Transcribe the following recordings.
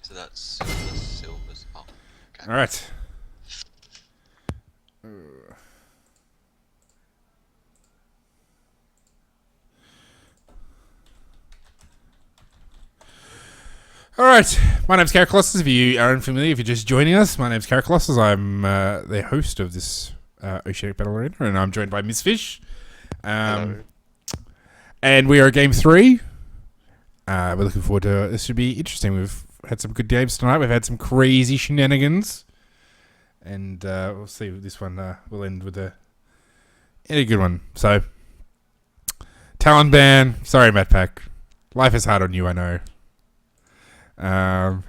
So that's silvers. Oh, okay. All right. All right. My name's Caracolossus. If you are unfamiliar, if you're just joining us, my name's Caracolossus. I'm the host of this Oceanic Battle Arena, and I'm joined by Miss Fish. Hello. And we are at Game 3. We're looking forward to it. This should be interesting. We've had some good games tonight. We've had some crazy shenanigans. And we'll see if this one will end with a good one. So, Talon ban. Sorry, Matt Pack. Life is hard on you, I know. I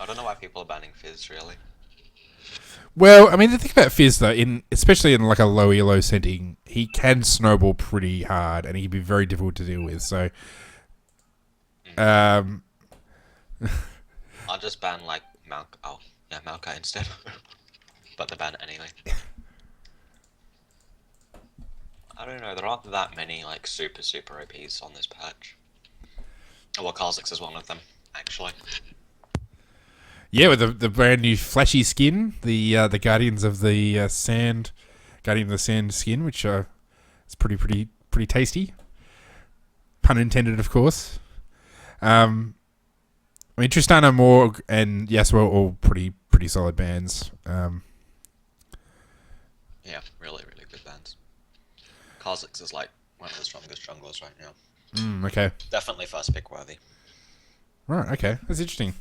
don't know why people are banning Fizz, really. Well, I mean, the thing about Fizz, though, especially in like a low elo setting, he can snowball pretty hard, and he can be very difficult to deal with. So, I'll just ban like Malka instead. But the ban anyway. I don't know, there aren't that many like super OPs on this patch. Oh, well, Kha'Zix is one of them, actually. yeah, with the brand new flashy skin, the Guardians of the Sand, Guardian of the Sand skin, which is pretty tasty. Pun intended, of course. I mean, Tristana, Morg, and Yasuo are all pretty solid bands. Yeah, really good bans. Kha'Zix is like one of the strongest junglers right now. Okay. Definitely first pick worthy. Right. Okay. That's interesting.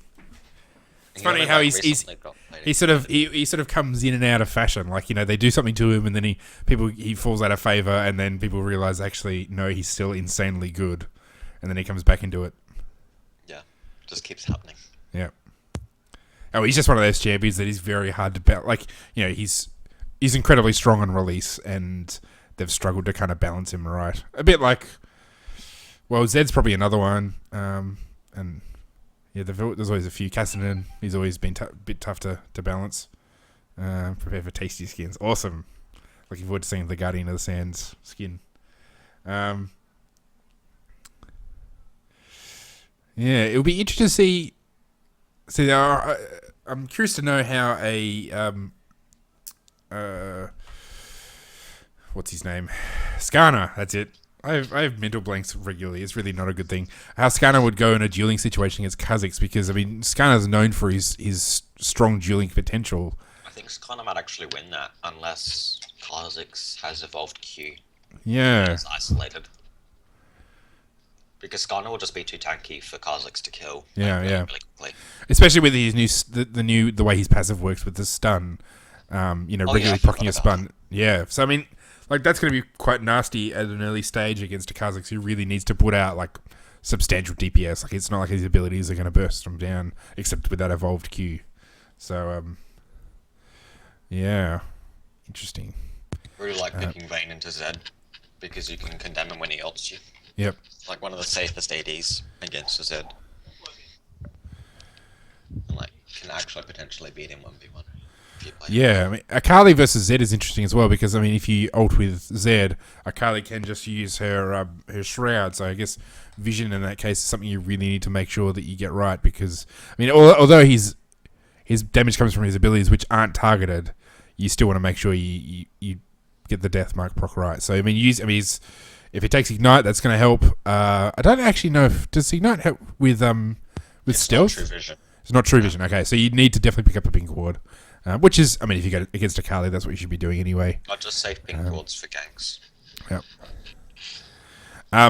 It's He funny only, how like, he recently got played. he sort of comes in and out of fashion. Like, they do something to him, and then he falls out of favor, and then people realize actually no, he's still insanely good, and then he comes back into it. Yeah, just keeps happening. Yeah. Oh, he's just one of those champions that is very hard to balance. Like, he's incredibly strong on release, and they've struggled to kind of balance him right. A bit like, well, Zed's probably another one, and yeah, there's always a few. Cassinan, he's always been a bit tough to balance. Prepare for tasty skins. Awesome. Looking forward to seeing the Guardian of the Sands skin. Yeah, it'll be interesting to see. I'm curious to know how what's his name? Skarner, that's it. I have mental blanks regularly. It's really not a good thing. How Skarner would go in a dueling situation against Kha'Zix, because, I mean, Skarner's known for his strong dueling potential. I think Skarner might actually win that unless Kha'Zix has evolved Q. Yeah. It's isolated. Because Skarner will just be too tanky for Kha'Zix to kill. Yeah, really, yeah. really quickly. Especially with his the way his passive works with the stun. Regularly proccing a stun. Yeah. So, I mean, like, that's going to be quite nasty at an early stage against a Kha'Zix who really needs to put out, like, substantial DPS. Like, it's not like his abilities are going to burst him down, except with that evolved Q. So, yeah. Interesting. Really like picking Vayne into Zed, because you can condemn him when he ults you. Yep. Like one of the safest ADs against Zed. And like, can actually potentially beat him 1v1. Yeah, I mean, Akali versus Zed is interesting as well, because, I mean, if you ult with Zed, Akali can just use her shroud. So I guess vision in that case is something you really need to make sure that you get right, because, I mean, although his damage comes from his abilities which aren't targeted, you still want to make sure you get the death mark proc right. So, I mean, if he takes Ignite, that's going to help. I don't actually know does Ignite help with stealth? True vision. It's not true vision. Okay, so you need to definitely pick up a pink ward. Which is, I mean, if you go against Akali, that's what you should be doing anyway. Not just safe pink wards for ganks. Yep.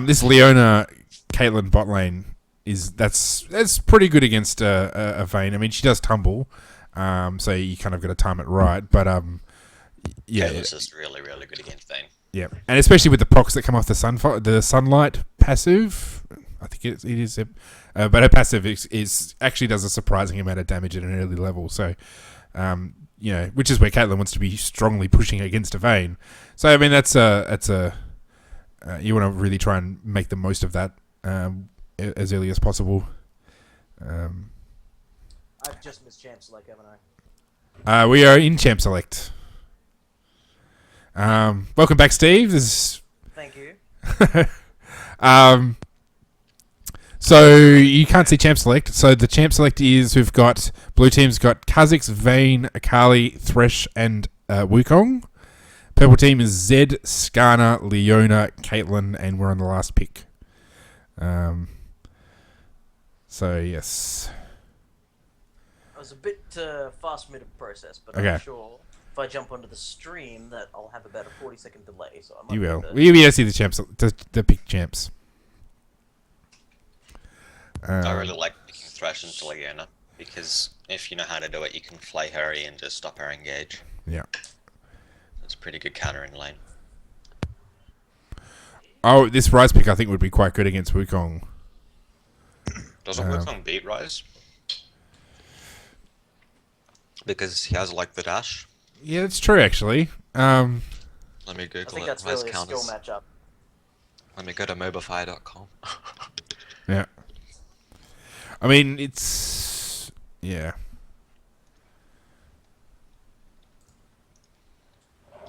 This Leona Caitlyn bot lane that's pretty good against a Vayne. I mean, she does tumble, so you kind of got to time it right. But yeah, Caitlyn's just really good against Vayne. Yeah, and especially with the procs that come off the sunlight passive. I think it is, but her passive is actually does a surprising amount of damage at an early level. So. Which is where Caitlyn wants to be strongly pushing against a Vayne. So, I mean, that's a you want to really try and make the most of that as early as possible. I've just missed Champ Select, haven't I? We are in Champ Select. Welcome back, Steve. This Thank you. is, so you can't see champ select. So the champ select is we've got blue team's got Kha'Zix, Vayne, Akali, Thresh, and Wukong. Purple team is Zed, Skarner, Leona, Caitlyn, and we're on the last pick. So yes. I was a bit fast mid process, but Okay. I'm sure if I jump onto the stream that I'll have about a 40-second delay. So I might You be will. able to- Well, you'll be able to see the champs, the pick champs. I really like picking Thresh into Leona, because if you know how to do it, you can flay her E and just stop her engage. Yeah. It's a pretty good counter in lane. Oh, this Rise pick I think would be quite good against Wukong. Doesn't Wukong beat Rise? Because he has like the dash. Yeah, that's true actually. Let me I Google think it. that's Rise really a skill counters. matchup. Let me go to mobify.com. Yeah. I mean, it's yeah.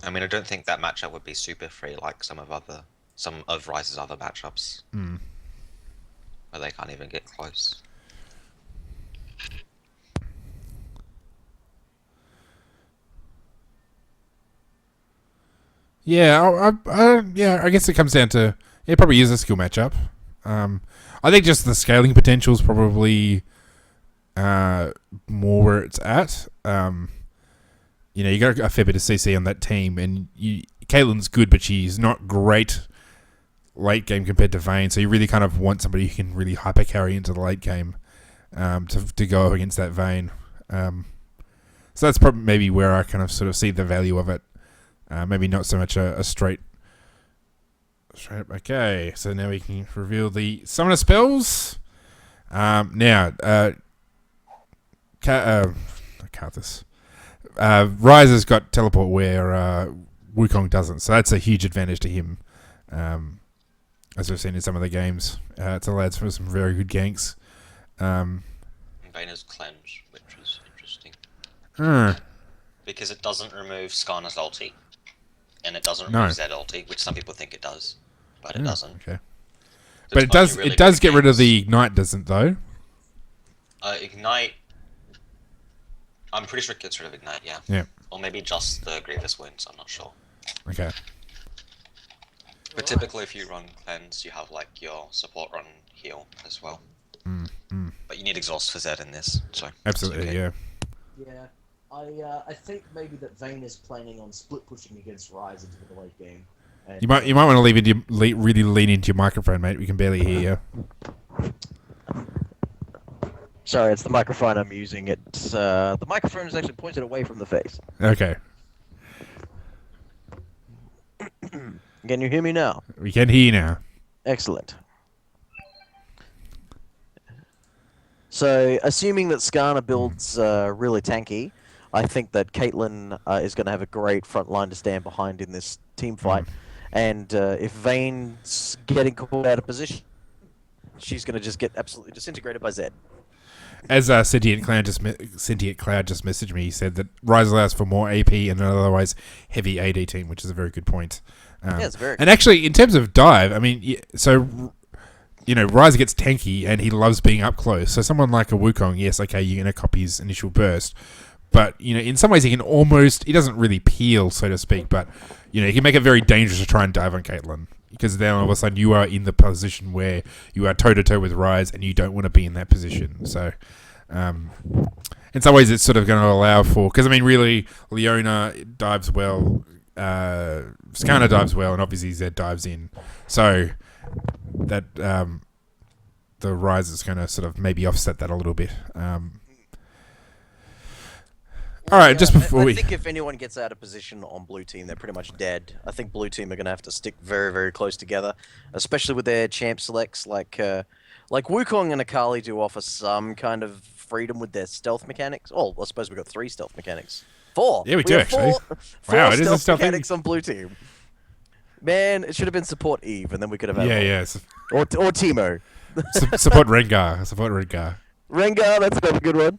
I mean, I don't think that matchup would be super free like some of Rise's other matchups. Where they can't even get close. Yeah, I guess it comes down to it probably is a skill matchup. I think just the scaling potential is probably more where it's at. You got a fair bit of CC on that team, and Caitlyn's good, but she's not great late game compared to Vayne. So you really kind of want somebody who can really hyper carry into the late game to go up against that Vayne. So that's probably maybe where I kind of sort of see the value of it. Maybe not so much a straight. Okay, so now we can reveal the summoner spells. Karthus. Rise has got teleport where Wukong doesn't, so that's a huge advantage to him. As we've seen in some of the games, it's allowed for some very good ganks. Vayne's cleanse, which is interesting. Because it doesn't remove Skarner's ulti. And it doesn't remove Zed ulti, which some people think it does. But it doesn't. Okay. So But it's only really it does good get rid of games. the ignite, doesn't though? Ignite. I'm pretty sure it gets rid of Ignite, yeah. Yeah. Or maybe just the Grievous Wounds, I'm not sure. Okay. But typically if you run Cleanse, you have like your support run heal as well. But you need Exhaust for Zed in this, so... Absolutely, it's okay. yeah. Yeah, I think maybe that Vayne is planning on split pushing against Rise into the late game. And, You might want to really lean into your microphone, mate. We can barely hear you. Sorry, it's the microphone I'm using. It's the microphone is actually pointed away from the face. Okay. Can you hear me now? We can hear you now. Excellent. So, assuming that Skarner builds really tanky, I think that Caitlyn is going to have a great front line to stand behind in this team fight. And if Vayne's getting caught out of position, she's going to just get absolutely disintegrated by Zed. As Sentient Cloud just messaged me, he said that Rise allows for more AP and an otherwise heavy AD team, which is a very good point. Yeah, it's very And actually, in terms of dive, I mean, Rise gets tanky and he loves being up close. So someone like a Wukong, yes, okay, you're going to copy his initial burst. But, in some ways he doesn't really peel, so to speak, but, he can make it very dangerous to try and dive on Caitlyn. Because then all of a sudden you are in the position where you are toe-to-toe with Rise and you don't want to be in that position. So, in some ways it's sort of going to allow for... Because, really, Leona dives well, Skarner dives well, and obviously Zed dives in. So, that the Rise is going to sort of maybe offset that a little bit. All right, just before I think if anyone gets out of position on blue team, they're pretty much dead. I think blue team are going to have to stick very, very close together, especially with their champ selects. Like Wukong and Akali do offer some kind of freedom with their stealth mechanics. Oh, I suppose we've got 3 stealth mechanics. 4. Yeah, we do, have actually. Four Wow, it is a stealth stealth mechanics on blue team. Man, it should have been support Eve, and then we could have had or Teemo. Support Rengar. Support Rengar. Rengar, that's another good one.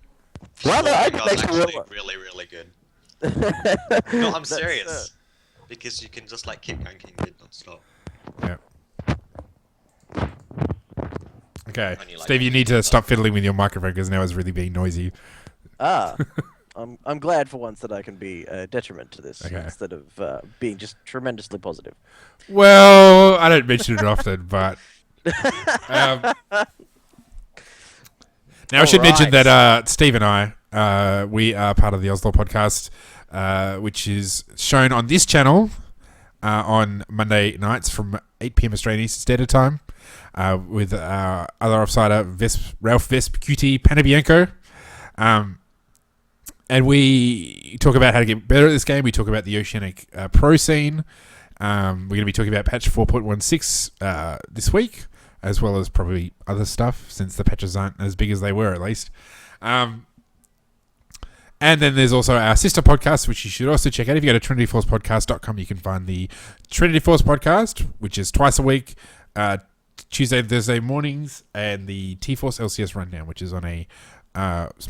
Well, no, I think Rengar's actually actually really, really good. No, I'm serious. because you can just like keep cranking it non-stop. Yeah. Okay, When you, like, Steve, you need to stop fiddling with your microphone because now it's really being noisy. I'm glad for once that I can be a detriment to this Okay. instead of being just tremendously positive. Well, I don't mention it often, but now I should mention Alright. that Steve and I, we are part of the Oslo podcast, which is shown on this channel on Monday nights from 8 p.m. Australian Eastern Standard Time, with our other offsider, Ralph Vesp, QT Panabianco. And we talk about how to get better at this game. We talk about the Oceanic Pro scene. We're going to be talking about patch 4.16 this week, as well as probably other stuff, since the patches aren't as big as they were, at least. And then there's also our sister podcast, which you should also check out. If you go to trinityforcepodcast.com, you can find the Trinity Force podcast, which is twice a week, Tuesday and Thursday mornings, and the T-Force LCS Rundown, which is on a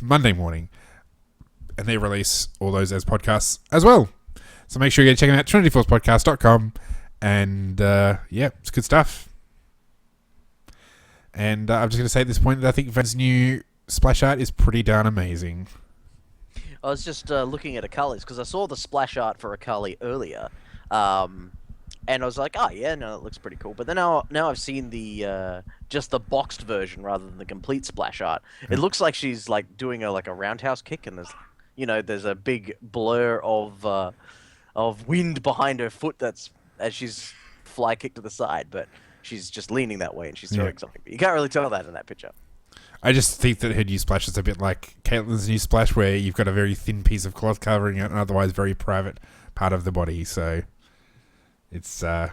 Monday morning. And they release all those as podcasts as well. So make sure you go check them out, trinityforcepodcast.com. And yeah, it's good stuff. And I'm just going to say at this point that I think Van's new splash art is pretty darn amazing. I was just looking at Akali's because I saw the splash art for Akali earlier, and I was like, "Oh yeah, no, it looks pretty cool." But then now I've seen the just the boxed version rather than the complete splash art. It looks like she's like doing a roundhouse kick, and there's a big blur of wind behind her foot that's as she's fly kicked to the side, but she's just leaning that way and she's throwing something. But you can't really tell that in that picture. I just think that her new splash is a bit like Caitlyn's new splash, where you've got a very thin piece of cloth covering an otherwise very private part of the body. So it's, I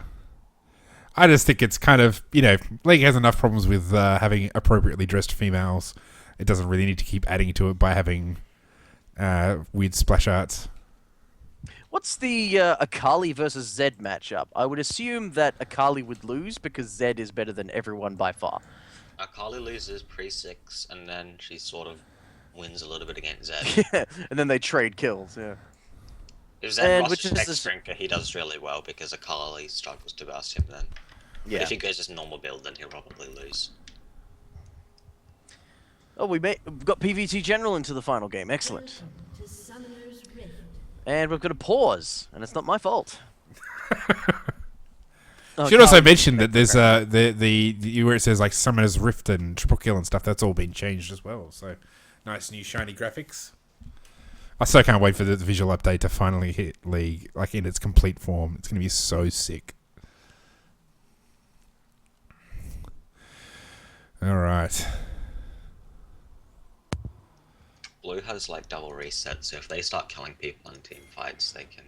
just think it's kind of, League has enough problems with having appropriately dressed females. It doesn't really need to keep adding to it by having weird splash arts. What's the Akali versus Zed matchup? I would assume that Akali would lose because Zed is better than everyone by far. Akali loses pre-6, and then she sort of wins a little bit against Zed. Yeah, and then they trade kills, yeah. If Zed rushes X-Drinker, he does really well because Akali struggles to burst him then. Yeah. But if he goes just normal build, then he'll probably lose. Oh, we've got PVT General into the final game. Excellent. And we've got a pause, and it's not my fault. Should also mention that there's the where it says like Summoner's Rift and Triple Kill and stuff. That's all been changed as well. So nice new shiny graphics. I so can't wait for the visual update to finally hit League like in its complete form. It's going to be so sick. All right. Blue has like double reset, so if they start killing people in team fights, they can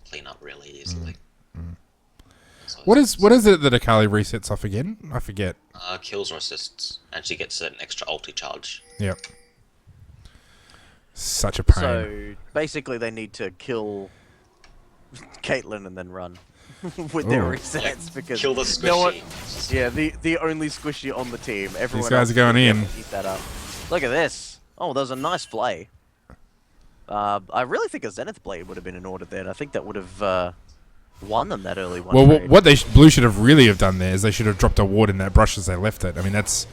clean up really easily. What is it that Akali resets off again? I forget. Kills or assists, and she gets an extra ulti charge. Yep. Such a pain. So basically, they need to kill Caitlyn and then run with their resets because Kill the squishy. no one, yeah, the only squishy on the team. Everyone These guys else are going will be in. able to eat that up. Look at this. Oh, there's a nice play. I really think a Zenith blade would have been in order there, and I think that would have won them that early one. Well, what Blue should have really have done there is they should have dropped a ward in that brush as they left it. I mean, that's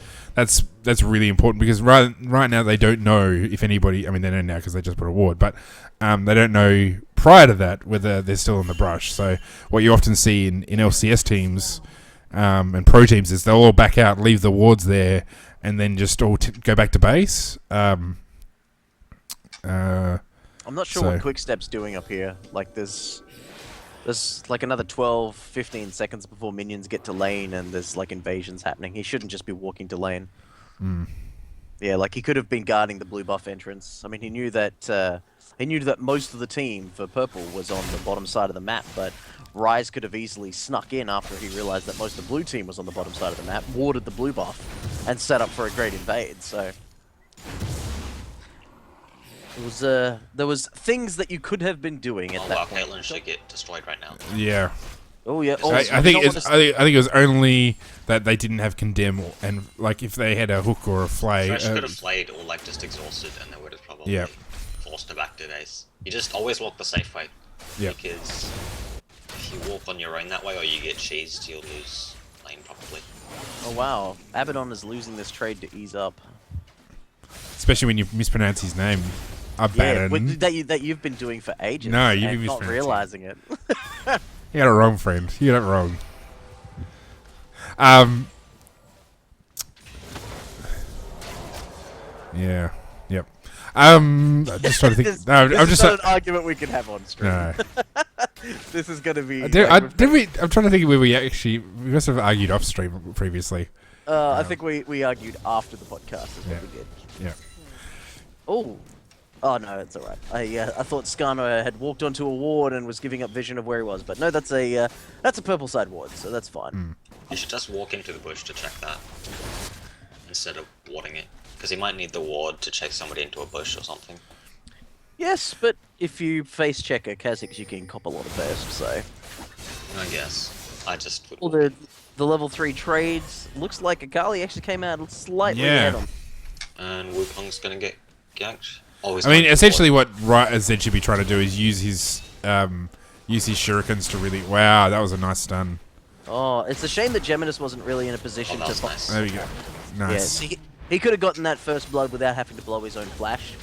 really important because right now they don't know if anybody. I mean, they know now because they just put a ward, but they don't know prior to that whether they're still in the brush. So what you often see in LCS teams and pro teams is they'll all back out, leave the wards there, and then just all go back to base. I'm not sure what Quickstep's doing up here. Like, there's like another 12, 15 seconds before minions get to lane and there's like invasions happening. He shouldn't just be walking to lane. Yeah, like he could have been guarding the blue buff entrance. I mean, he knew that most of the team for purple was on the bottom side of the map, but Ryze could have easily snuck in after he realized that most of the blue team was on the bottom side of the map, warded the blue buff, and set up for a great invade. So it was there was things that you could have been doing at that point. Caitlyn should get destroyed right now. Yeah. Oh yeah. I think it was only that they didn't have condemn, and like if they had a hook or a flay, Thresh could have flayed or like just exhausted, and they would have probably forced her back to base. You just always walk the safe way. Yeah. Because If you walk on your own that way or you get cheesed, you'll lose lane probably. Oh wow, Abaddon is losing this trade to ease up. Especially when you mispronounce his name. Yeah, Abaddon. that you've been doing for ages. No, you've and been not mispronouncing. realizing it. You got it wrong, friend. You got it wrong. Yeah. Yep. I'm just trying to think. No, I'm This just. is not an argument we can have on stream. No. This is gonna be. I'm trying to think where we must have argued off stream previously. I think we argued after the podcast. Is what we did. Yeah. Oh no, it's all right. I thought Skarner had walked onto a ward and was giving up vision of where he was, but no, that's a purple side ward, so that's fine. You should just walk into the bush to check that instead of warding it, because he might need the ward to check somebody into a bush or something. Yes, but if you face check a Kha'Zix, you can cop a lot of burst. So. I guess. I just would. Well, the level 3 trades looks like Akali actually came out slightly Yeah. ahead on. And Wukong's gonna get ganked. Oh, he's I mean, going essentially, what Zed should be trying to do is use his shurikens to really. Wow, that was a nice stun. Oh, it's a shame that Geminus wasn't really in a position Oh, to. that was nice. There we go. Nice. Yeah, he could have gotten that first blood without having to blow his own flash.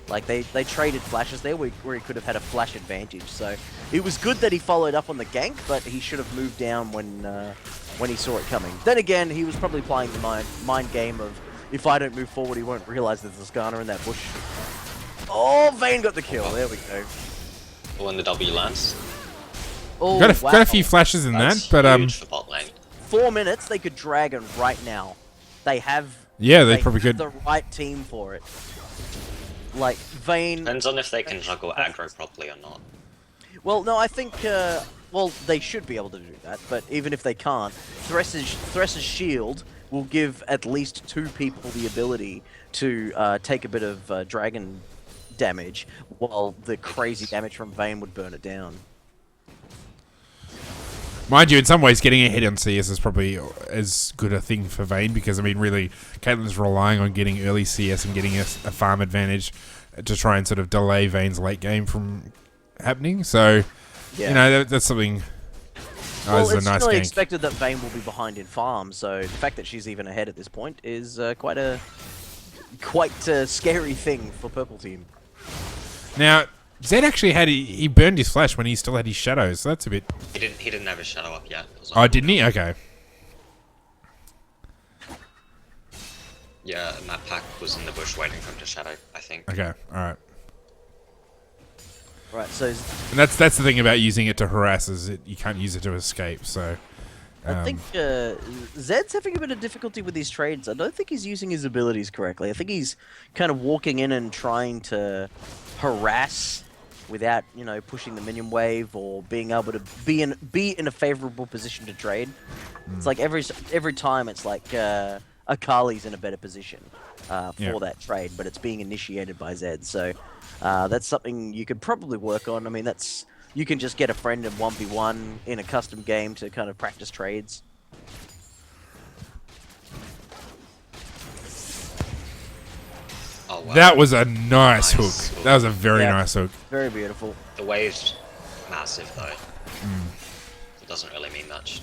Like they traded flashes there where he could have had a flash advantage. So it was good that he followed up on the gank, but he should have moved down when he saw it coming. Then again, he was probably playing the mind game of if I don't move forward, he won't realize there's a Skarner in that bush. Oh, Vayne got the kill. There we go. When the W lands. Oh, Got a few flashes in That's that, but huge for bot lane. 4 minutes, they could Dragon right now. They have. yeah, they They probably have could. the right team for it. Like Vayne. Depends on if they can juggle aggro properly or not. Well, no, I think. Well, they should be able to do that, but even if they can't, Thresher's shield will give at least 2 people the ability to take a bit of dragon damage, while the crazy damage from Vayne would burn it down. Mind you, in some ways, getting ahead on CS is probably as good a thing for Vayne because, I mean, really, Caitlyn's relying on getting early CS and getting a farm advantage to try and sort of delay Vayne's late game from happening. So, Yeah. you know, that's something. Well, this is it's a nice generally gank. expected that Vayne will be behind in farm, so the fact that she's even ahead at this point is quite a scary thing for Purple Team. Now, Zed actually he burned his flash when he still had his shadows, so that's a bit. He didn't have his shadow up yet. It was Oh, on. didn't he? Okay. Yeah, Matt Pack was in the bush waiting for him to shadow, I think. Okay, alright. Right, so And that's the thing about using it to harass is you can't use it to escape, so. I think Zed's having a bit of difficulty with his trades. I don't think he's using his abilities correctly. I think he's kind of walking in and trying to harass without, pushing the minion wave or being able to be in a favorable position to trade. It's like every time it's like Akali's in a better position for that trade, but it's being initiated by Zed. So that's something you could probably work on. I mean, you can just get a friend in 1v1 in a custom game to kind of practice trades. Oh wow. That was a nice Nice. hook. That was a very Yeah. nice hook. Very beautiful. The wave's massive though. It doesn't really mean much.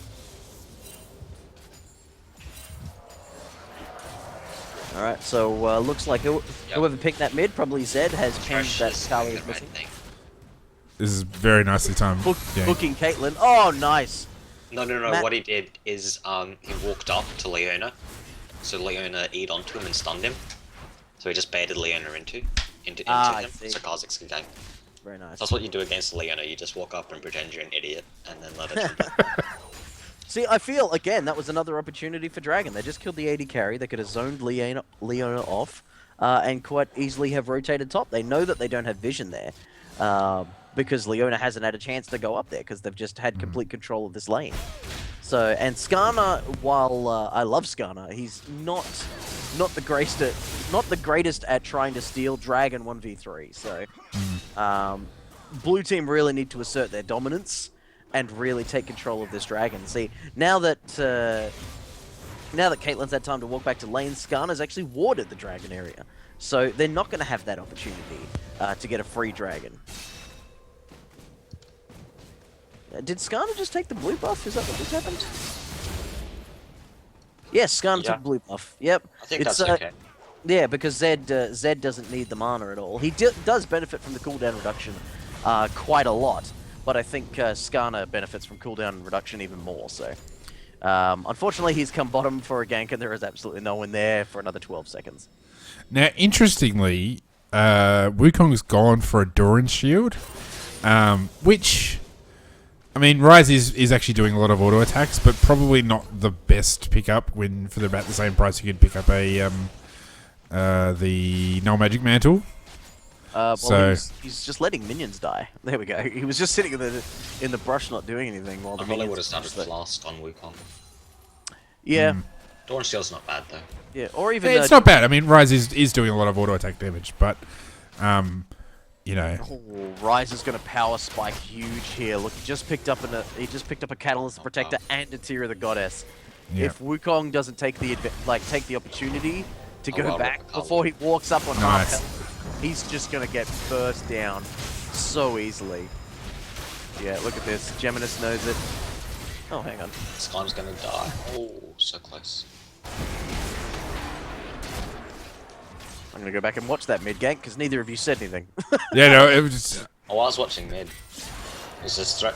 All right, so looks like whoever picked that mid, probably Zed, has changed that Precious Kali doing is the right missing. thing. This is very nicely timed. Yeah. Booking Caitlyn. Oh, nice. No. Matt- What he did is he walked up to Leona, so Leona eat onto him and stunned him. So he just baited Leona into I him, see. so Kha'Zix can gank. Very nice. That's what you do against Leona. You just walk up and pretend you're an idiot, and then let her. See, I feel, again, that was another opportunity for Dragon. They just killed the AD carry. They could have zoned Leona off and quite easily have rotated top. They know that they don't have vision there because Leona hasn't had a chance to go up there because they've just had complete control of this lane. So, and Skarner, while I love Skarner, he's not the greatest at trying to steal Dragon 1v3. So, blue team really need to assert their dominance and really take control of this Dragon. See, now that Caitlyn's had time to walk back to lane, Skarner's actually warded the Dragon area. So they're not going to have that opportunity to get a free Dragon. Did Skarner just take the blue buff? Is that what just happened? Yes, Skarner Yeah. took blue buff. Yep. I think that's okay. Yeah, because Zed doesn't need the mana at all. He does benefit from the cooldown reduction quite a lot, but I think Skarner benefits from cooldown reduction even more. So, unfortunately, he's come bottom for a gank, and there is absolutely no one there for another 12 seconds. Now, interestingly, Wukong's gone for a Doran shield, which, I mean, Ryze is actually doing a lot of auto attacks, but probably not the best pickup when for about the same price you could pick up a the Null Magic Mantle. Well, So- he's just letting minions die. There we go. He was just sitting in the brush, not doing anything while the I probably minions would have started just Blast on Wukong. Yeah, Dawn Shield's not bad though. yeah. Or even It's not bad. I mean, Ryze is doing a lot of auto attack damage, but you know, Oh, Ryze is going to power spike huge here. Look, he just picked up a Catalyst Protector and a Tear of the Goddess. yeah. If Wukong doesn't take the opportunity to Oh, go well, back Kali. before he walks up on Nice. half health, he's just going to get burst down so easily. Yeah, look at this. Geminus knows it. Oh, hang on. Skarner's gonna die. Oh, so close. I'm going to go back and watch that mid gank because neither of you said anything. Yeah, no, it was just Oh, I was watching mid. Is this threat?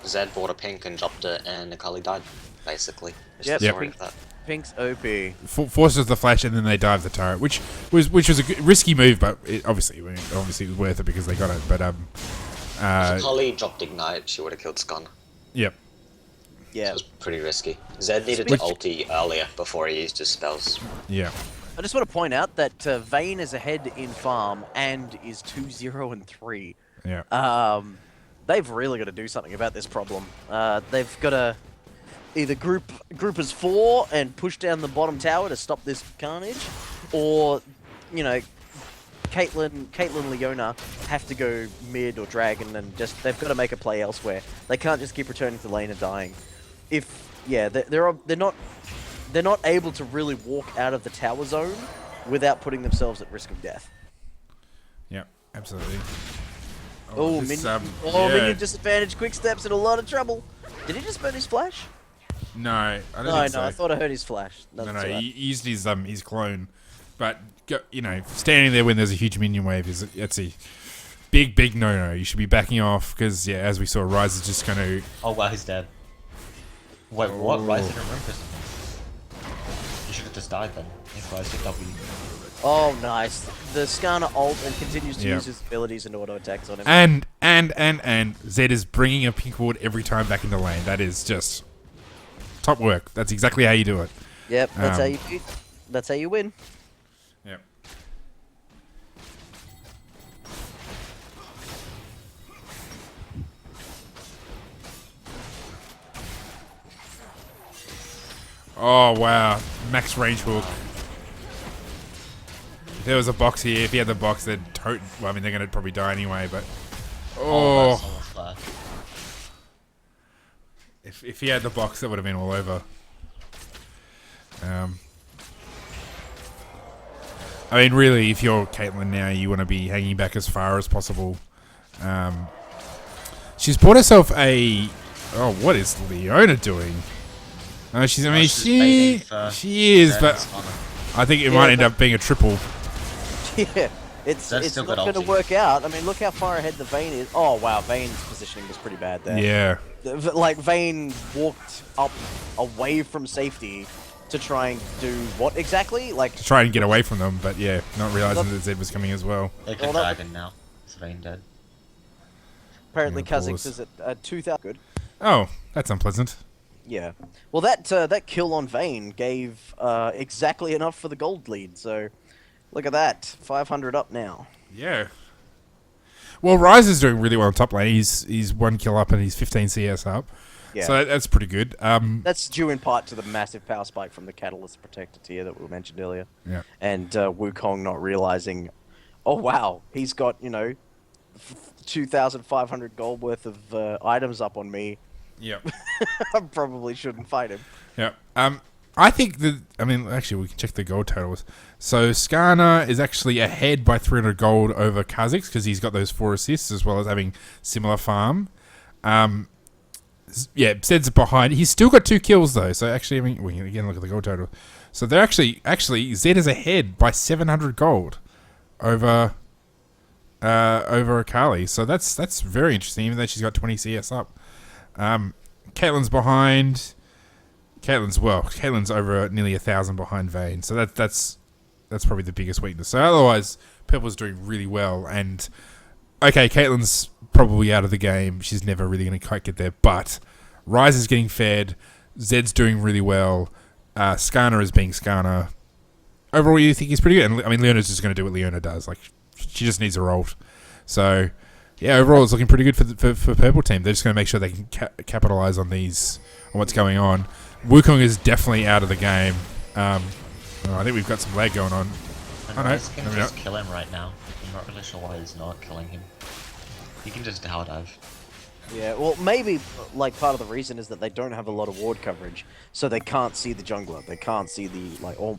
Zed bought a pink and dropped it, and Akali died. Basically. It's Yep. the Yep. story of that. Pink's OP. forces the flash, and then they dive the turret, which was a risky move, but it obviously it was worth it because they got it. But If Akali dropped Ignite, she would have killed Skarner. yep. Yeah. It was pretty risky. Zed needed to ulti earlier before he used his spells. Yeah. I just want to point out that Vayne is ahead in farm and is 2-0-3. Yeah. They've really got to do something about this problem. They've got to either group as 4 and push down the bottom tower to stop this carnage, or, you know, Caitlyn Leona have to go mid or dragon, and just they've got to make a play elsewhere. They can't just keep returning to lane and dying. They're not able to really walk out of the tower zone without putting themselves at risk of death. Yeah. Absolutely. Oh, this, minion, yeah. minion disadvantage, quick steps in a lot of trouble. Did he just burn his flash? No, I don't No, think so. I thought I heard his flash. No, That's no, alright. he used his clone, but you know, standing there when there's a huge minion wave it's a big no. You should be backing off because yeah, as we saw, Ryze is just going to. Oh wow, he's dead. Wait, what? Ryze didn't remember this. You should have just died then. If Ryze did W. Oh, nice. The Skarner ult and continues to Yeah. use his abilities and auto attacks on him. And Zed is bringing a pink ward every time back into lane. That is just top work. That's exactly how you do it. Yep, that's how Um, you beat. That's how you win. Yep. Oh wow, max range hook. If there was a box here, if he had the box, they'd well, I mean, they're gonna probably die anyway. But oh, if he had the box, that would have been all over. I mean, really, if you're Caitlyn now, you want to be hanging back as far as possible. She's bought herself a. Oh, what is Leona doing? She's. I mean, she is, but I think it might end up being a triple. Yeah, it's That's it's still not got going to ulti. work out. I mean, look how far ahead the Vayne is. Oh wow, Vayne's positioning was pretty bad there. Yeah. Like Vayne walked up away from safety to try and do what exactly? Like To try and get away from them, but yeah, not realizing that Zed was coming as well. They Well, could that- dragon now. It's Vayne dead. apparently Yeah, Kha'Zix pause. is at 2,000. Good. Oh, that's unpleasant. Yeah. Well, that kill on Vayne gave exactly enough for the gold lead. So look at that, 500 up now. Yeah. Well, Ryze is doing really well on top lane. He's 1 kill up and he's 15 CS up. Yeah. So that's pretty good. That's due in part to the massive power spike from the Catalyst Protector tier that we mentioned earlier. Yeah. And Wukong not realizing, oh wow, he's got, 2,500 gold worth of items up on me. Yeah. I probably shouldn't fight him. Yeah. I think that. I mean, actually, we can check the gold totals. So Skarner is actually ahead by 300 gold over Kha'Zix because he's got those 4 assists as well as having similar farm. Yeah, Zed's behind. He's still got 2 kills though. So actually, I mean, we can again look at the gold total. So they're actually Zed is ahead by 700 gold over Akali. So that's very interesting. Even though she's got 20 CS up, Caitlyn's behind. Caitlyn's over nearly 1,000 behind Vayne. So that's probably the biggest weakness. So otherwise, Purple's doing really well. And okay, Caitlyn's probably out of the game. She's never really going to quite get there. But Ryze is getting fed. Zed's doing really well. Skarner is being Skarner. Overall, you think he's pretty good. And I mean, Leona's just going to do what Leona does. Like, she just needs her ult. So, yeah, overall, it's looking pretty good for Purple Team. They're just going to make sure they can capitalize on what's going on. Wukong is definitely out of the game. I think we've got some lag going on. And Ryze can just kill him right now. I'm not really sure why he's not killing him. He can just tower dive. Yeah, well, maybe like part of the reason is that they don't have a lot of ward coverage, so they can't see the jungler. They can't see the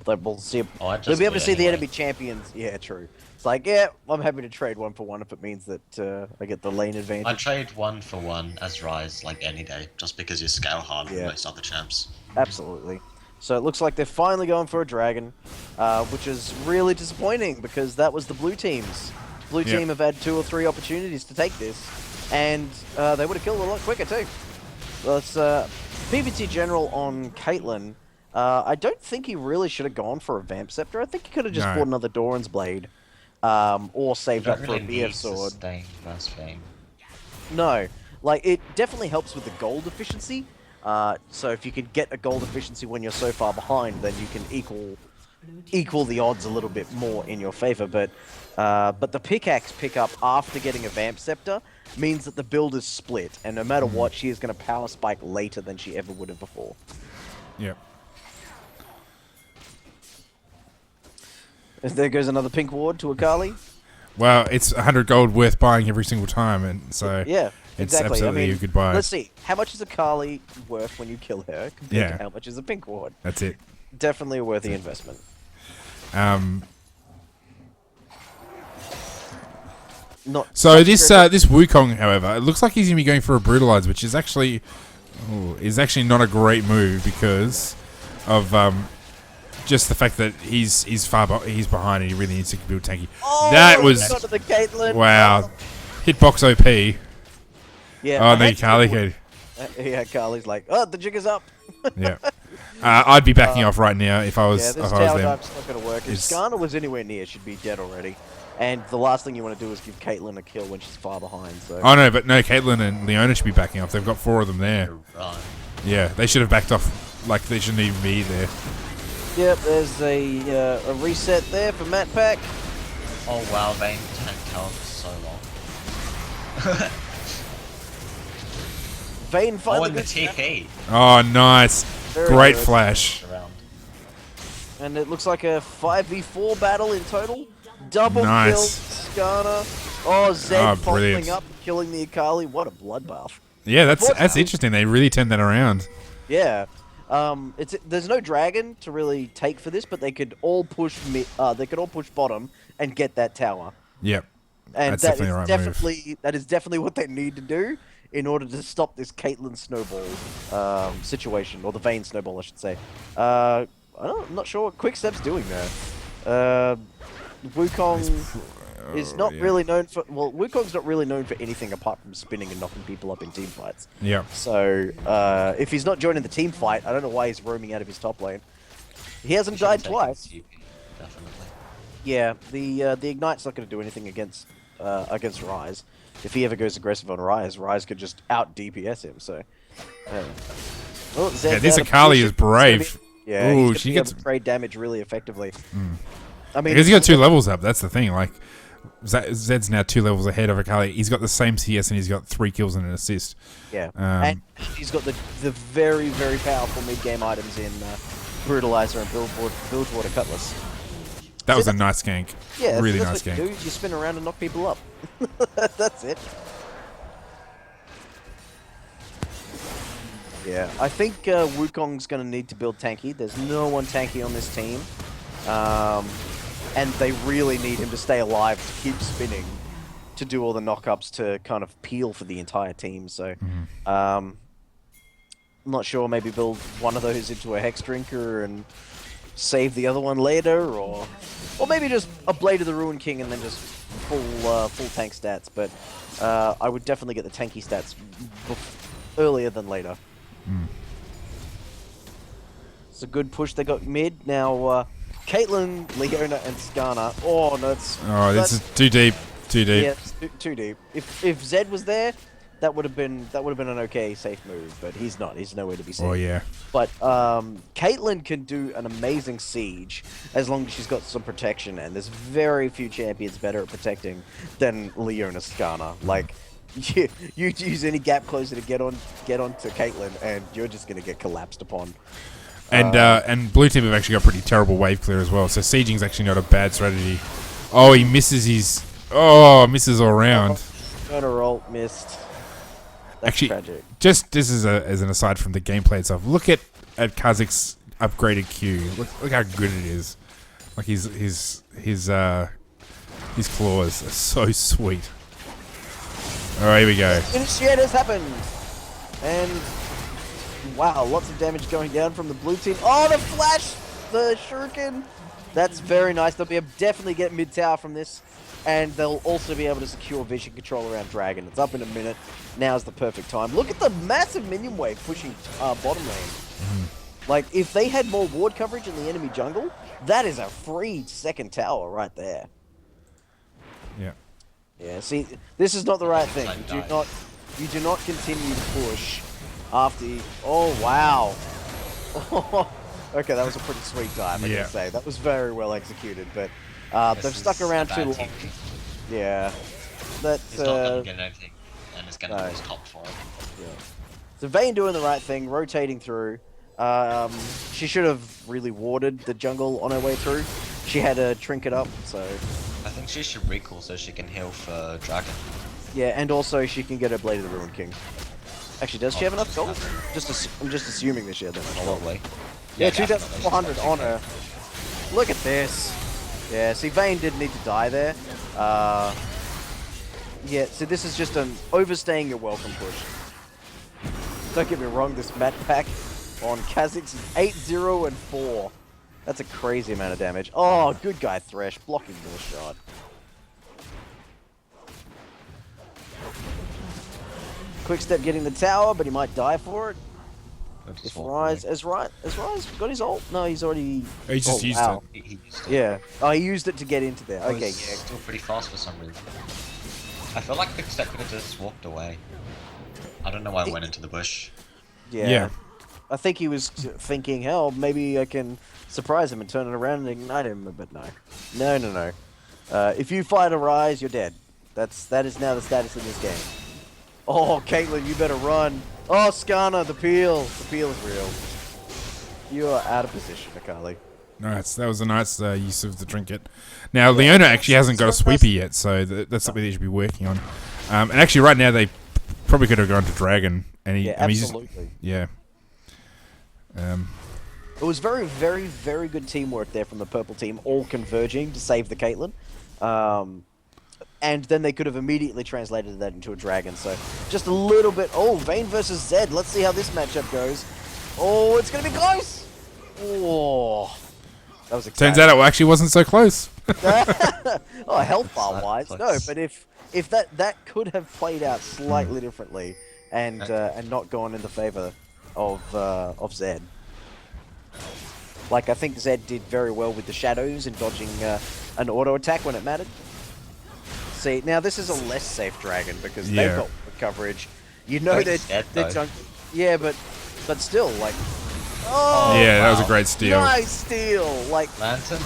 they'll see. They'll be able to see the enemy champions. Yeah, true. It's like, yeah, I'm happy to trade 1 for 1 if it means that I get the lane advantage. I trade 1 for 1 as Ryze like any day, just because you scale harder than most other champs. Absolutely. So it looks like they're finally going for a dragon, which is really disappointing because that was the blue team's. Blue team have had 2 or 3 opportunities to take this, and they would have killed a lot quicker too. Let's PvT General on Caitlyn. I don't think he really should have gone for a Vamp Scepter. I think he could have just bought another Doran's Blade, or saved up for a BF Sword. No, like it definitely helps with the gold efficiency. So if you can get a gold efficiency when you're so far behind, then you can equal the odds a little bit more in your favor. But the pickaxe pickup after getting a Vamp Scepter means that the build is split, and no matter what, she is going to power spike later than she ever would have before. Yep. There goes another pink ward to Akali. Well, it's 100 gold worth buying every single time, and so yeah, it's exactly. absolutely a good buy. Let's see, how much is Akali worth when you kill her compared to how much is a pink ward? That's it. Definitely a worthy investment. So this Wukong, however, it looks like he's gonna be going for a brutalize, which is actually not a great move because of just the fact that he's behind and he really needs to build tanky. Oh, that was the Caitlyn. Wow, hitbox OP. Yeah. Oh no, Carly. Yeah, Carly's like, oh, the jig is up. Yeah. I'd be backing off right now if I was. Yeah, this tower dive's not going to work. If Skarner was anywhere near, she'd be dead already. And the last thing you want to do is give Caitlyn a kill when she's far behind. So. Oh no, but no, Caitlyn and Leona should be backing off. They've got 4 of them there. Right. Yeah, they should have backed off. Like they shouldn't even be there. Yep, there's a reset there for Matt Pack. Oh wow, Vayne tanked tower for so long. Vayne finally the TP. Oh, nice. Great good. flash. And it looks like a 5v4 battle in total. Double kill, Skarner. Oh, Zed following up, killing the Akali. What a bloodbath. Yeah, that's interesting. They really turned that around. Yeah. There's no dragon to really take for this, but they could all push bottom and get that tower. Yep. And that's definitely the right move. That is definitely what they need to do in order to stop this Caitlyn snowball situation, or the Vayne snowball, I should say. I'm not sure what Quickstep's doing there. Wukong is not really known for... Well, Wukong's not really known for anything apart from spinning and knocking people up in team fights. Yeah. So, if he's not joining the team fight, I don't know why he's roaming out of his top lane. He hasn't died twice. Definitely. Yeah, the Ignite's not going to do anything against Ryze. If he ever goes aggressive on Ryze could just out DPS him. So, this Akali is brave. Yeah, ooh, she gets trade damage really effectively. I mean, because he got 2 levels up. That's the thing. Like, Zed's now 2 levels ahead of Akali. He's got the same CS and he's got 3 kills and an assist. Yeah, and he's got the very, very powerful mid-game items in Brutalizer and Bilgewater Cutlass. That was a nice gank. Yeah, really that's nice gank. You spin around and knock people up. That's it. Yeah, I think Wukong's going to need to build tanky. There's no one tanky on this team. And they really need him to stay alive to keep spinning, to do all the knockups to kind of peel for the entire team. So, not sure, maybe build one of those into a Hex Drinker and save the other one later, or maybe just a Blade of the Ruin King and then just full tank stats. But I would definitely get the tanky stats earlier than later. It's a good push they got mid. Now, Caitlyn, Leona, and Skarner. Oh, no, this is too deep. Too deep. Yeah, it's too deep. If Zed was there, that would have been an okay safe move, but he's not. He's nowhere to be seen. Oh yeah. But Caitlyn can do an amazing siege as long as she's got some protection, and there's very few champions better at protecting than Leona Skarner. Like, you use any gap closer to get onto Caitlyn, and you're just gonna get collapsed upon. And blue team have actually got pretty terrible wave clear as well, so sieging's actually not a bad strategy. Oh, he misses misses all around. Gunner ult missed. That's actually tragic. Just this is as an aside from the gameplay itself. Look at Kha'Zix's upgraded Q. Look how good it is. Like his claws are so sweet. All right, here we go. Initiate has happened, and wow, lots of damage going down from the blue team. Oh, the flash, the shuriken. That's very nice. They'll be able to definitely get mid tower from this, and they'll also be able to secure vision control around Dragon. It's up in a minute. Now's the perfect time. Look at the massive minion wave pushing bottom lane. Like, if they had more ward coverage in the enemy jungle, that is a free second tower right there. Yeah. Yeah, see, this is not the right thing. You do not continue to push after oh, wow. Okay, that was a pretty sweet dive, I gotta say. That was very well executed, but they've stuck around too long. Yeah. He's not gonna get anything, and it's gonna be his top for him. Yeah. So Vayne doing the right thing, rotating through. She should have really warded the jungle on her way through. She had a trinket up, so... I think she should recall so she can heal for Dragon. Yeah, and also she can get her Blade of the Ruin King. Actually, does she have enough gold? I'm just assuming that she had that much gold. Probably. Yeah, 2,400 on her. Look at this. Yeah, see, Vayne didn't need to die there. Yeah, so this is just an overstaying your welcome push. Don't get me wrong, this mat pack on Kha'Zix is 8-0 and 4. That's a crazy amount of damage. Oh, good guy Thresh, blocking the shot. Quick step getting the tower, but he might die for it. If has Rise got his ult? No, he's already... Oh, he just used it. He used it. Yeah. Oh, he used it to get into there. Okay, yeah. Still pretty fast for some reason. I feel like Quickstep could have just walked away. I don't know why I went into the bush. Yeah. I think he was thinking, hell, maybe I can surprise him and turn it around and ignite him, but no. No. If you fight a Rise, you're dead. That is now the status in this game. Oh, Caitlyn, you better run. Oh, Skarner, the peel. The peel is real. You are out of position, Akali. Nice. That was a nice use of the trinket. Now, Leona actually hasn't got a sweeper yet, so that's something they should be working on. And actually, right now, they probably could have gone to Dragon. And he, absolutely. Yeah. It was very, very, very good teamwork there from the purple team, all converging to save the Caitlyn. And then they could have immediately translated that into a Dragon. So just a little bit. Oh, Vayne versus Zed. Let's see how this matchup goes. Oh, it's going to be close. Oh, that was exciting. Turns out it actually wasn't so close. Oh, health bar wise, no. But if that could have played out slightly differently and not gone in the favor of Zed. Like, I think Zed did very well with the shadows and dodging an auto attack when it mattered. See, now this is a less safe Dragon because they've got coverage. You know they're yeah, but still, like, oh, yeah, that was a great steal. Nice steal, like Lantern.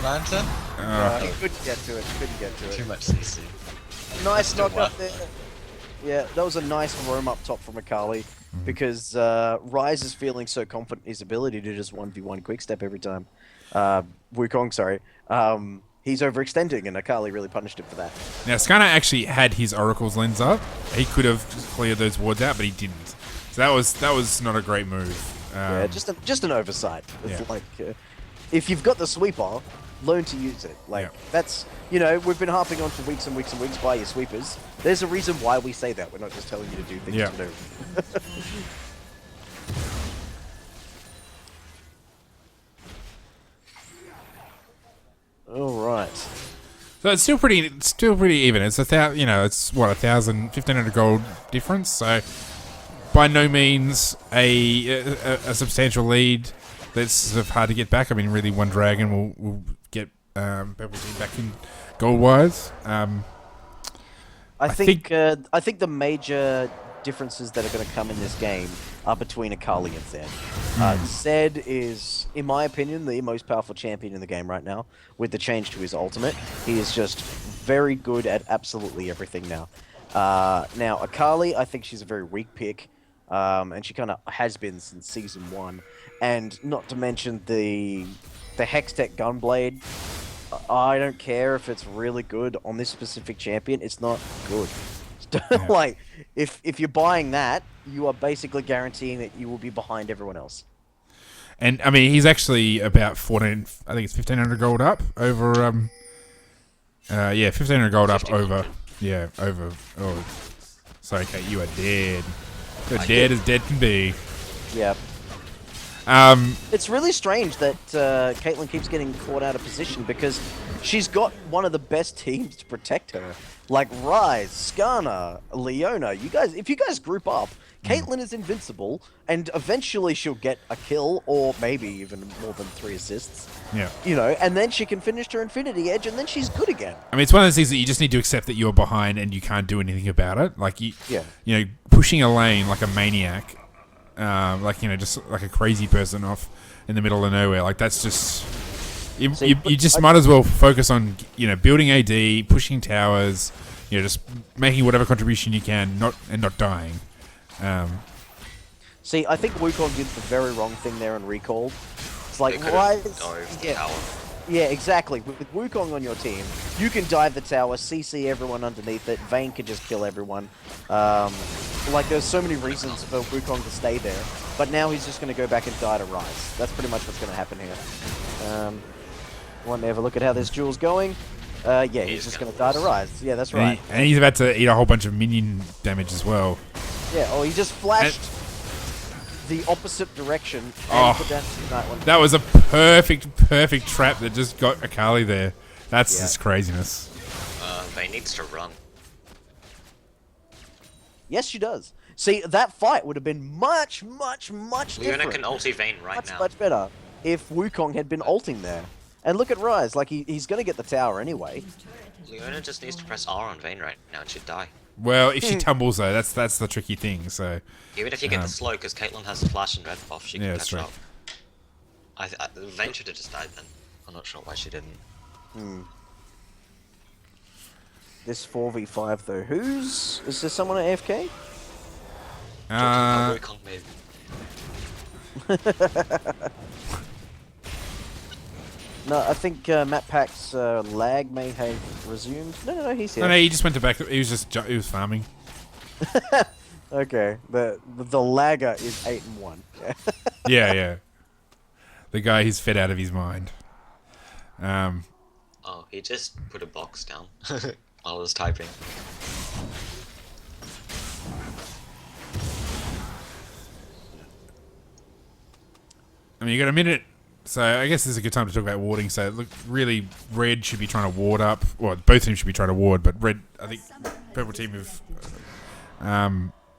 He couldn't get to it. Too much CC. Nice knock up there. Yeah, that was a nice roam up top from Akali because Rise is feeling so confident in his ability to just 1v1 quickstep every time. Wukong, sorry. He's overextending, and Akali really punished him for that. Now, Skarner actually had his Oracle's lens up. He could have cleared those wards out, but he didn't. So that was not a great move. Yeah, just an oversight. It's like, if you've got the sweeper, learn to use it. Like, that's, we've been harping on for weeks and weeks and weeks by your sweepers. There's a reason why we say that. We're not just telling you to do things to do. So it's still pretty even. It's it's what 1,500 gold difference. So by no means a substantial lead. That's sort of hard to get back. I mean, really, one dragon will get Purple Team back in gold wise. I think the major differences that are going to come in this game are between Akali and Zed. Zed is, in my opinion, the most powerful champion in the game right now. With the change to his ultimate, he is just very good at absolutely everything now. Now Akali, I think she's a very weak pick, and she kind of has been since Season 1. And not to mention the Hextech Gunblade. I don't care if it's really good on this specific champion. It's not good. Like, if you're buying that, you are basically guaranteeing that you will be behind everyone else. And I mean, he's actually about 14. I think it's 1,500 gold up over. 1,500 gold up over. Yeah, over. Oh, sorry, Kate, you are dead. You're dead as dead can be. Yeah. It's really strange that Caitlyn keeps getting caught out of position because she's got one of the best teams to protect her. Like Ryze, Skarner, Leona. If you guys group up, Caitlyn is invincible, and eventually she'll get a kill, or maybe even more than 3 assists. Yeah. And then she can finish her Infinity Edge, and then she's good again. I mean, it's one of those things that you just need to accept that you're behind and you can't do anything about it. Like pushing a lane like a maniac. Just like a crazy person off in the middle of nowhere. Like, that's just... You just might as well focus on, building AD, pushing towers, just making whatever contribution you can, not dying. See, I think Wukong did the very wrong thing there and recalled. It's like, why... Yeah, exactly. With Wukong on your team, you can dive the tower, CC everyone underneath it, Vayne can just kill everyone. There's so many reasons for Wukong to stay there, but now he's just going to go back and die to Ryze. That's pretty much what's going to happen here. Want to have a look at how this duel's going? He's just going to die to Ryze. Yeah, that's right. And he's about to eat a whole bunch of minion damage as well. Yeah, he just flashed the opposite direction and put down that one. That was a perfect trap that just got Akali there. That's just craziness. Vayne needs to run. Yes, she does. See, that fight would have been much different. Leona can ulti Vayne right now. Much better if Wukong had been ulting there. And look at Ryze, like he's going to get the tower anyway. Leona just needs to press R on Vayne right now and she'd die. Well, if she tumbles though, that's the tricky thing. So even if you get the slow, because Caitlyn has the flash and red buff, she can catch up. Vayne should have just died then. I'm not sure why she didn't. This 4v5 though, is there someone at AFK? Wukong maybe. No, I think Matt Pack's lag may have resumed. No, he's here. No, he just went to back. He was farming. Okay, the lagger is 8-1. Yeah. The guy, he's fed out of his mind. He just put a box down while I was typing. I mean, you got a minute, so I guess this is a good time to talk about warding. So, look, really, Red should be trying to ward up. Well, both teams should be trying to ward, but Red, I think, Purple team have,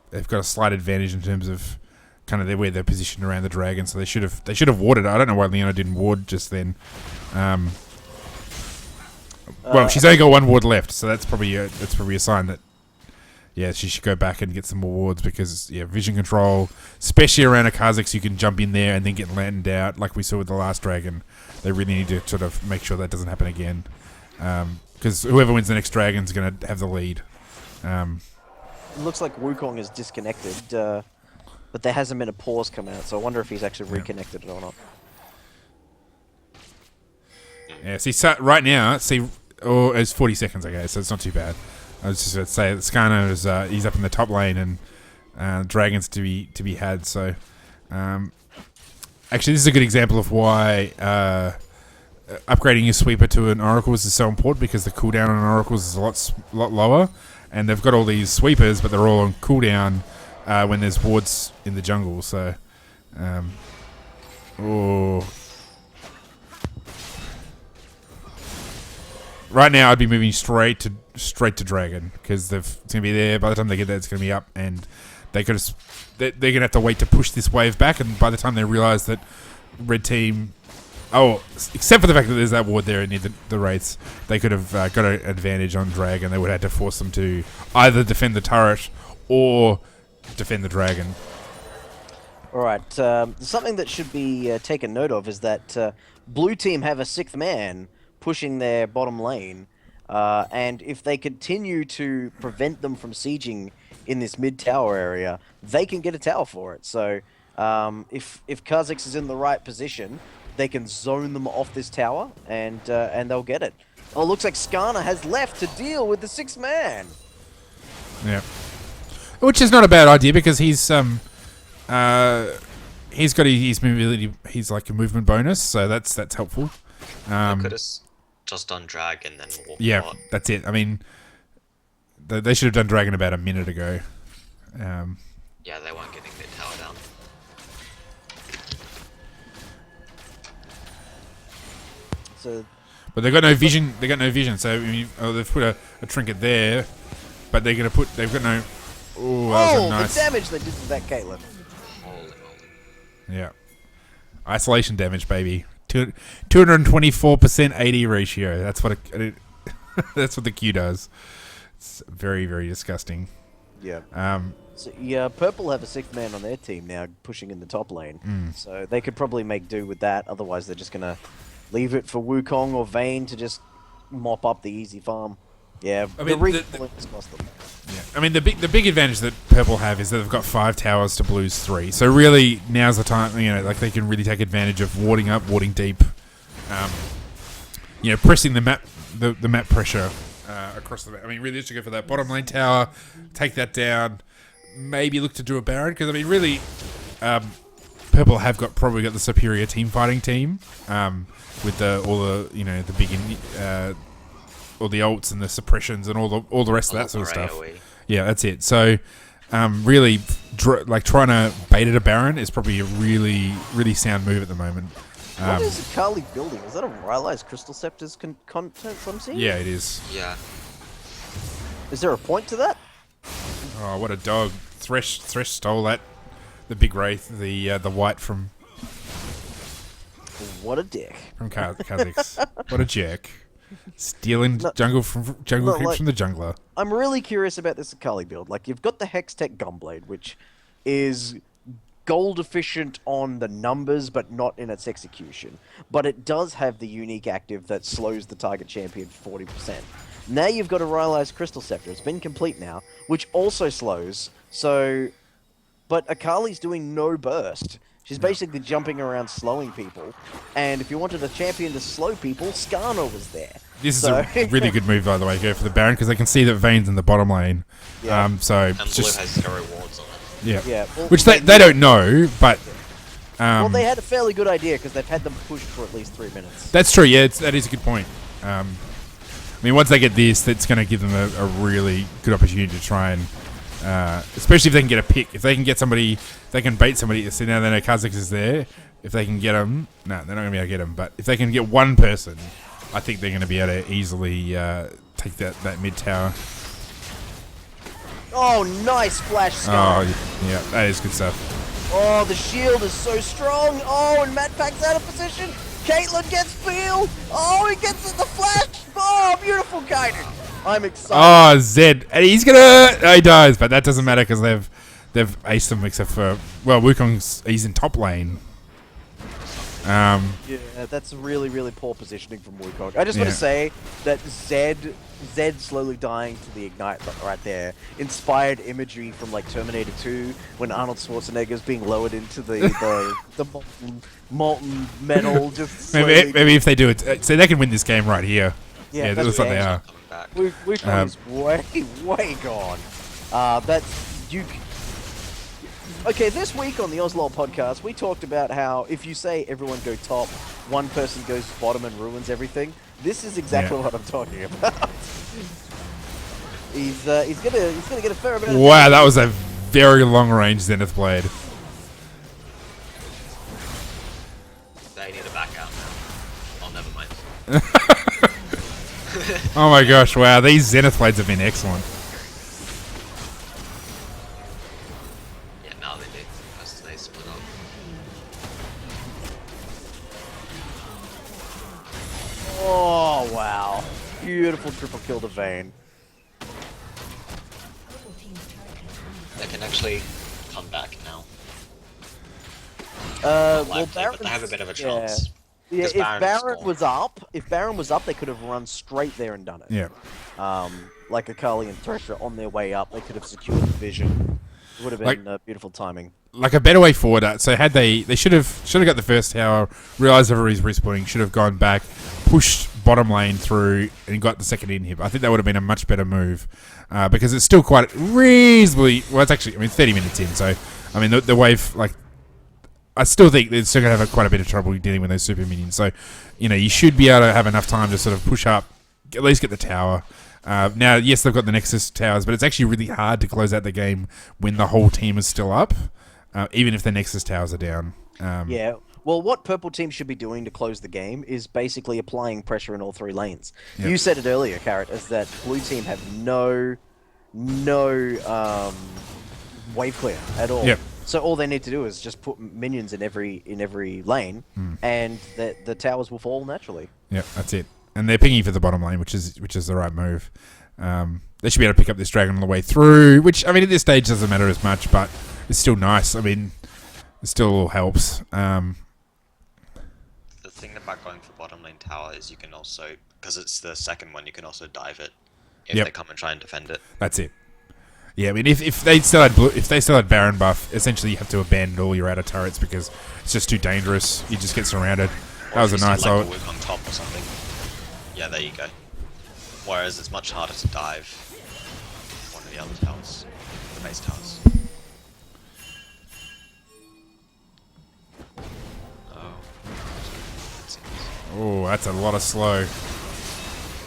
they've got a slight advantage in terms of kind of where they're positioned around the dragon. So they should have warded. I don't know why Leona didn't ward just then. Well, she's only got one ward left, so that's probably a sign that she should go back and get some more wards because vision control, especially around a Kha'Zix, you can jump in there and then get landed out like we saw with the last dragon. They really need to sort of make sure that doesn't happen again because whoever wins the next dragon is going to have the lead. It looks like Wukong is disconnected, but there hasn't been a pause come out, so I wonder if he's actually reconnected or not. Yeah, see, right now, it's 40 seconds, okay, so it's not too bad. I was just about to say that Skarner is he's up in the top lane and dragons to be had. So actually, this is a good example of why upgrading your sweeper to an oracles is so important because the cooldown on oracles is a lot lower, and they've got all these sweepers, but they're all on cooldown when there's wards in the jungle. So, right now I'd be moving straight to Dragon because it's gonna be there. By the time they get there, it's gonna be up, and they're gonna have to wait to push this wave back. And by the time they realize that red team, except for the fact that there's that ward there near the wraiths, they could have got an advantage on Dragon. They would have had to force them to either defend the turret or defend the Dragon. All right. Something that should be taken note of is that blue team have a 6th man pushing their bottom lane, and if they continue to prevent them from sieging in this mid tower area, they can get a tower for it. So if Kha'Zix is in the right position, they can zone them off this tower, and they'll get it. Oh, it looks like Skarner has left to deal with the 6th man. Yeah, which is not a bad idea because he's got his mobility. He's like a movement bonus, so that's helpful. Could have just done drag and then walk. Yeah, out. that's it. I mean, they should have done Dragon about a minute ago. Yeah, they weren't getting their tower down. So, but they've got no vision. They got no vision. So I mean, they've put a trinket there, but they're gonna put. They've got no. Oh, that was a nice. The damage they did to that Caitlyn. Holy moly. Yeah, isolation damage, baby. 224% AD ratio. That's what that's what the Q does. It's very, very disgusting. Yeah. So, yeah, Purple have a 6th man on their team now, pushing in the top lane. So they could probably make do with that. Otherwise, they're just gonna leave it for Wukong or Vayne to just mop up the easy farm. Yeah, I mean, the recoil cost them. Yeah, I mean the big advantage that Purple have is that they've got 5 towers to Blue's 3. So really, now's the time. Like they can really take advantage of warding up, warding deep. Pressing the map pressure across the map. I mean, really, just go for that bottom lane tower, take that down. Maybe look to do a Baron because I mean, really, Purple have probably got the superior team fighting team with all the big. All the ults and the suppressions and all the rest of that sort of stuff. AOE. Yeah, that's it. So, really, trying to bait at a Baron is probably a really, really sound move at the moment. What is Akali building? Is that a Rylai's Crystal Scepter's content I'm seeing? Yeah, it is. Yeah. Is there a point to that? Oh, what a dog! Thresh stole that. The big wraith, the white from What a dick. Kha'Zix. What a jerk! Stealing jungle creeps from the jungler. I'm really curious about this Akali build. Like, you've got the Hextech Gunblade, which is gold efficient on the numbers, but not in its execution. But it does have the unique active that slows the target champion 40%. Now you've got a Rylai's Crystal Scepter. It's been complete now, which also slows. But Akali's doing no burst. She's basically jumping around slowing people. And if you wanted a champion to slow people, Skarner was there. This is a really good move, by the way, go for the Baron, because they can see that Vayne's in the bottom lane. Yeah. And Blue has 0 wards on it. Yeah. Yeah. Well, Which they don't know, but... well, they had a fairly good idea, because they've had them pushed for at least 3 minutes. That's true, yeah, that is a good point. I mean, once they get this, that's going to give them a really good opportunity to try and... especially if they can get a pick. If they can get somebody, they can bait somebody. So now they know Kha'Zix is there. If they can get them, no, they're not going to be able to get them. But if they can get one person, I think they're going to be able to easily take that mid tower. Oh, nice flash, Skarner. Oh, yeah, that is good stuff. Oh, the shield is so strong. Oh, and Matt Pack's out of position. Caitlyn gets peeled. Oh, he gets the flash. Oh, beautiful guided. I'm excited. Oh, Zed. And he's gonna... he dies, but that doesn't matter because they've aced him except for... Well, he's in top lane. Yeah, that's really, really poor positioning from Wukong. I just want to say that Zed slowly dying to the Ignite right there inspired imagery from like Terminator 2 when Arnold Schwarzenegger's being lowered into the molten metal. Just maybe if they do it... So they can win this game right here. Yeah, that looks like they are. Wukong is way gone. That's... Okay, this week on the Oslol podcast, we talked about how if you say everyone go top, one person goes bottom and ruins everything. This is exactly what I'm talking about. He's gonna get a fair amount of Wow, that was a very long range Zenith blade. They need to back out now. Oh, never mind. Oh my gosh, wow, these Zenith blades have been excellent. Yeah, now they do, because they split up. Oh, wow. Beautiful triple kill to Vayne. They can actually come back now. Well, Likely, but they have a bit of a chance. Yeah, Because if Baron's Baron gone. was up, they could have run straight there and done it. Yeah. Like Akali and Thresher on their way up, they could have secured the vision. It would have been beautiful timing. Like a better way forward. So had they should have got the first tower, realized everybody's respawning, should have gone back, pushed bottom lane through, and got the second inhib. I think that would have been a much better move because it's still quite reasonably. Well, it's actually 30 minutes in. So I mean the wave I still think they're still going to have quite a bit of trouble dealing with those super minions. So, you should be able to have enough time to sort of push up, at least get the tower. Now, yes, they've got the Nexus towers, but it's actually really hard to close out the game when the whole team is still up, even if the Nexus towers are down. Yeah. Well, what purple team should be doing to close the game is basically applying pressure in all three lanes. Yep. You said it earlier, Carrot, is that blue team have no wave clear at all. Yep. So all they need to do is just put minions in every lane, and the towers will fall naturally. Yep, that's it. And they're pinging for the bottom lane, which is the right move. They should be able to pick up this dragon on the way through, which, I mean, at this stage doesn't matter as much, but it's still nice. I mean, it still helps. The thing about going for bottom lane tower is you can also, because it's the second one, you can also dive it if Yep. they come and try and defend it. That's it. Yeah, I mean, if they still had Baron buff, essentially you have to abandon all your outer turrets because it's just too dangerous. You just get surrounded. That was a nice. Like a Wook on top or something. Yeah, there you go. Whereas it's much harder to dive one of the other towers, the base towers. Oh, that's a lot of slow.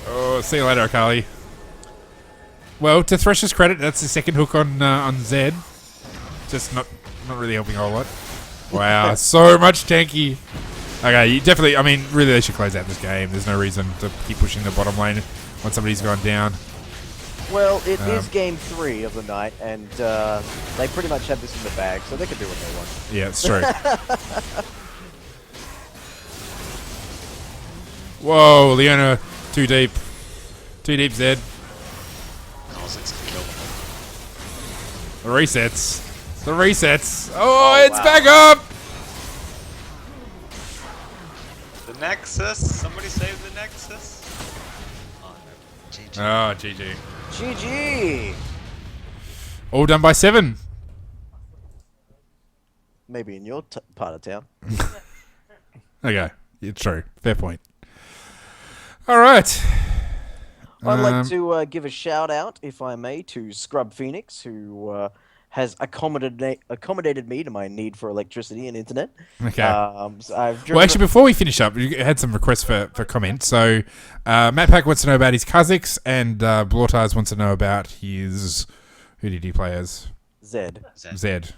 Oh, see you later, Akali. Well, to Thresh's credit, that's the second hook on Zed. Just not really helping a whole lot. Wow, so much tanky. Okay, you definitely. I mean, really, they should close out this game. There's no reason to keep pushing the bottom lane when somebody's gone down. Well, it is game 3 of the night, and they pretty much have this in the bag, so they can do what they want. Yeah, it's true. Whoa, Leona, too deep. Too deep, Zed. The resets. The resets. Oh, it's wow. back up! The Nexus! Somebody save the Nexus! Oh no. GG. Oh, GG. GG! All done by 7. Maybe in your part of town. Okay, it's true. Fair point. All right. I'd like to give a shout out, if I may, to Scrub Phoenix, who has accommodated me to my need for electricity and internet. Okay. So I've Well, actually, before we finish up, you had some requests for comments. So, Matt Pack wants to know about his Kazakhs, and Blortars wants to know about his... Who did he play as? Zed. Zed.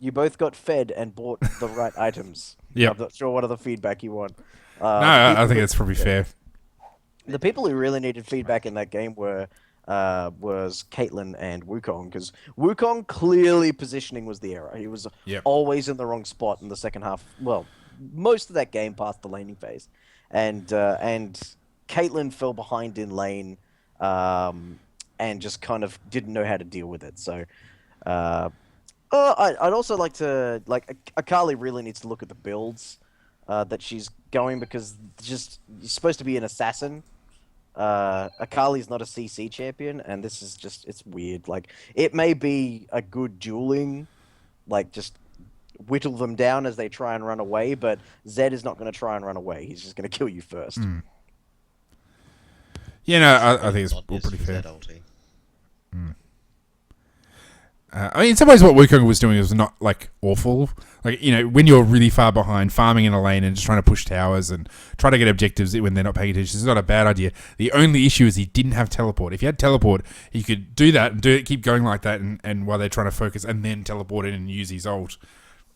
You both got fed and bought the right items. Yep. I'm not sure what other feedback you want. No, I think that's probably fair. The people who really needed feedback in that game was Caitlyn and Wukong, because Wukong clearly positioning was the error. He was always in the wrong spot in the second half. Well, most of that game past the laning phase, and Caitlyn fell behind in lane, and just kind of didn't know how to deal with it. So, I'd also like to Akali really needs to look at the builds that she's going, because just you're supposed to be an assassin. Akali's not a CC champion, and this is just, it's weird. Like, it may be a good dueling, like, just whittle them down as they try and run away, but Zed is not going to try and run away. He's just going to kill you first. Yeah, no, I think it's all pretty fair. I mean, in some ways what Wukong was doing was not, like, awful. Like, when you're really far behind, farming in a lane and just trying to push towers and try to get objectives when they're not paying attention is not a bad idea. The only issue is he didn't have teleport. If he had teleport, he could do that and keep going like that and while they're trying to focus, and then teleport in and use his ult.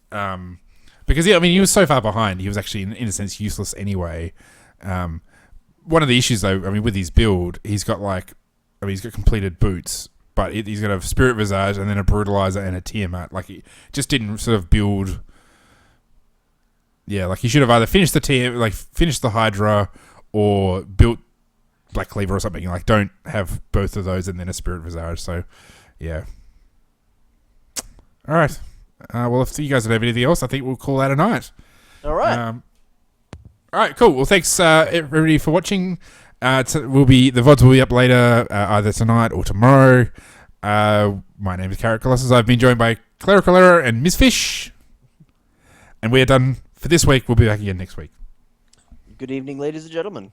Because, he was so far behind, he was actually, in a sense, useless anyway. one of the issues, though, I mean, with his build, he's got he's got completed boots, but he's got a Spirit Visage and then a Brutalizer and a Tiamat. Like, he just didn't sort of build. Yeah, like he should have either finished finished the Hydra or built Black Cleaver or something. Like, don't have both of those and then a Spirit Visage. So, yeah. All right. Well, if you guys don't have anything else, I think we'll call that a night. All right. All right, cool. Well, thanks everybody for watching. The VODs will be up later, either tonight or tomorrow. My name is Carrot Colossus. I've been joined by Clerical Error and Miss Fish. And we are done for this week. We'll be back again next week. Good evening, ladies and gentlemen.